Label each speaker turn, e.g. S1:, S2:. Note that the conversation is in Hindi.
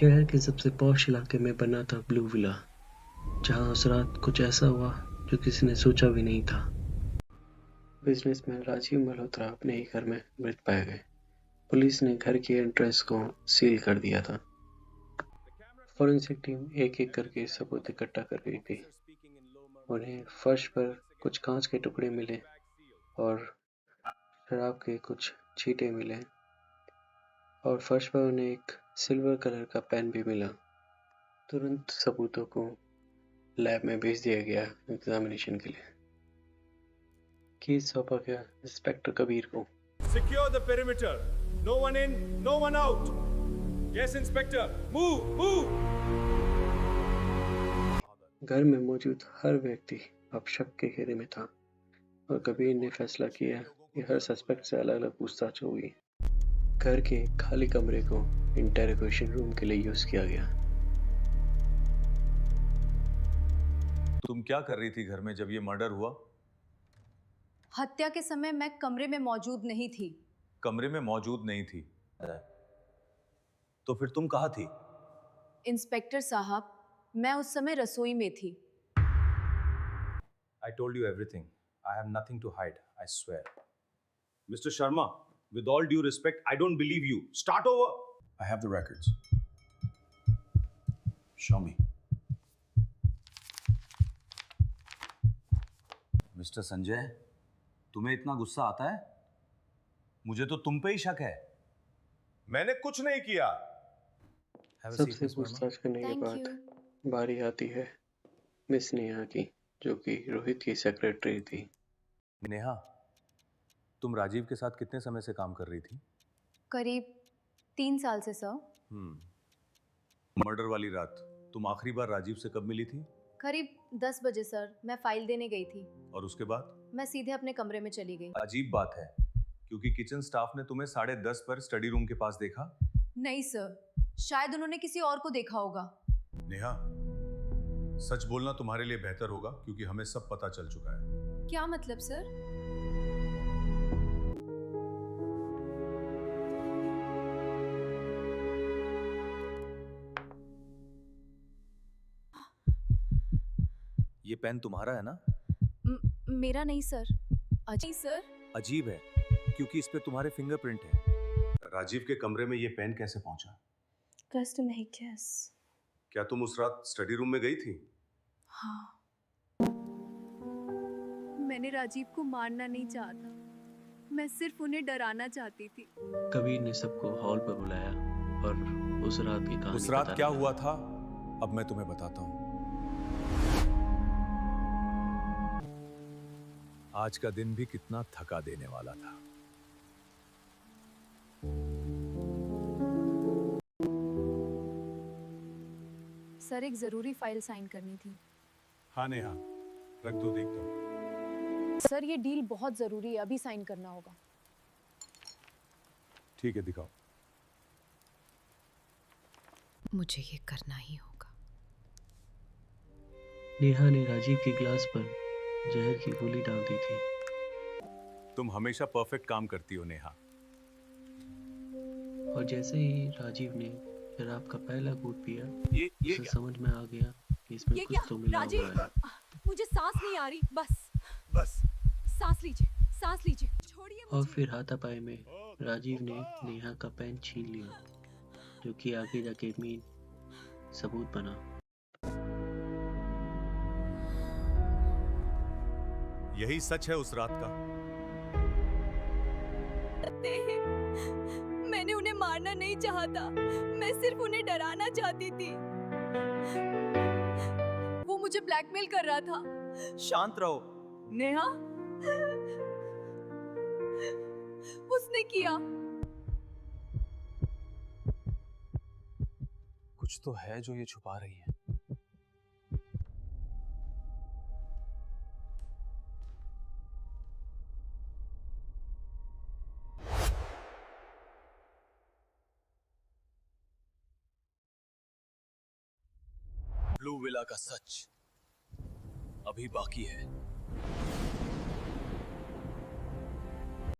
S1: शहर के सबसे पॉश इलाके में बना था ब्लू विला, जहां उस रात कुछ ऐसा हुआ जो किसी ने सोचा भी नहीं था। बिजनेसमैन राजीव मल्होत्रा अपने ही घर में मृत पाए गए। पुलिस ने घर की एंट्रेंस को सील कर दिया था। फॉरेंसिक टीम एक-एक करके सबूत इकट्ठा कर रही थी। उन्हें फर्श पर कुछ कांच के टुकड़े मिले और शराब के कुछ छींटे मिले और फर्श पर उन्हें एक सिल्वर कलर का पेन भी मिला। तुरंत सबूतों को लैब में भेज दिया गया एग्जामिनेशन के लिए। केस सौंपा गया इंस्पेक्टर कबीर को।
S2: Secure the perimeter. No one in, no one out. Yes, Inspector. Move, move.
S1: घर में मौजूद हर व्यक्ति अब शक के घेरे में था और कबीर ने फैसला किया कि हर सस्पेक्ट से अलग-अलग पूछताछ होगी। घर के खाली कमरे को इंटेरोगेशन रूम के लिए यूज किया गया।
S3: तुम क्या कर रही थी घर में जब ये मर्डर हुआ?
S4: हत्या के समय मैं कमरे में मौजूद नहीं थी।
S3: कमरे में मौजूद नहीं थी, तो फिर तुम कहाँ थी?
S4: इंस्पेक्टर साहब, मैं उस समय रसोई में थी।
S3: I told you everything. I have nothing to hide, I swear. Mr. Sharma, with all due respect, I don't believe you. Start over. I have the records. Show me. Mr. Sanjay, तुम्हें इतना गुस्सा आता है? मुझे तो तुम पे ही शक है।
S2: मैंने कुछ नहीं किया।
S1: सबसे पूछताछ करने के बाद बारी आती है मिस नेहा की, जो कि रोहित की सेक्रेटरी थी।
S3: नेहा, तुम राजीव के साथ कितने समय से काम कर रही थी?
S4: करीब 3 साल से सर।
S3: मर्डर वाली रात तुम आखिरी बार राजीव से कब मिली थी?
S4: करीब 10 बजे सर। मैं फाइल देने गई थी।
S3: और उसके बाद?
S4: मैं सीधे अपने कमरे में चली गई।
S3: अजीब बात है, क्योंकि किचन स्टाफ ने तुम्हें 10:30 पर स्टडी रूम के पास देखा।
S4: नहीं सर, शायद उन्होंने किसी और को देखा होगा।
S3: नेहा, सच बोलना तुम्हारे लिए बेहतर होगा, क्योंकि हमें सब पता चल चुका है।
S4: क्या मतलब सर?
S3: ये पेन तुम्हारा है ना?
S4: मेरा नहीं सर। अजीब सर।
S3: अजीब है, क्योंकि इस पे तुम्हारे फिंगरप्रिंट है। राजीव के कमरे में ये पेन कैसे पहुंचा?
S5: Custom है guess.
S3: क्या तुम उस रात स्टडी रूम में गई थी?
S4: हाँ। मैंने राजीव को मारना नहीं चाहता, मैं सिर्फ उन्हें डराना चाहती थी।
S1: कबीर ने सबको हॉल पर बुलाया और उस रात की कहानी
S3: उस रात क्या हुआ था, अब मैं तुम्हें बताता हूँ। आज का दिन भी कितना थका देने वाला था।
S4: सर, एक जरूरी फाइल साइन करनी थी।
S3: हाँ नेहा, रख दो, देखता हूँ।
S4: सर, ये डील बहुत जरूरी है, अभी साइन करना होगा।
S3: ठीक है, दिखाओ।
S4: मुझे ये करना ही होगा।
S1: नेहा ने राजीव के ग्लास पर जहर की गोली डाल दी थी।
S3: तुम हमेशा परफेक्ट काम करती हो नेहा।
S1: और जैसे ही राजीव ने शराब का पहला घूंट पिया, उसे समझ में आ गया कि इसमें कुछ तो मिला हुआ है।
S4: मुझे सांस नहीं आ रही, बस सांस लीजिए, छोड़िए मुझे।
S1: और फिर हाथापाई में राजीव ने नेहा का पेन छीन लिया, जो कि आगे जाके मेन सबूत बना।
S3: यही सच है उस रात का?
S4: मैंने उन्हें मारना नहीं चाहा था, मैं सिर्फ उन्हें डराना चाहती थी। वो मुझे ब्लैकमेल कर रहा था।
S6: शांत रहो।
S4: नेहा, उसने किया।
S6: कुछ तो है जो ये छुपा रही है। ब्लू विला का सच अभी बाकी है।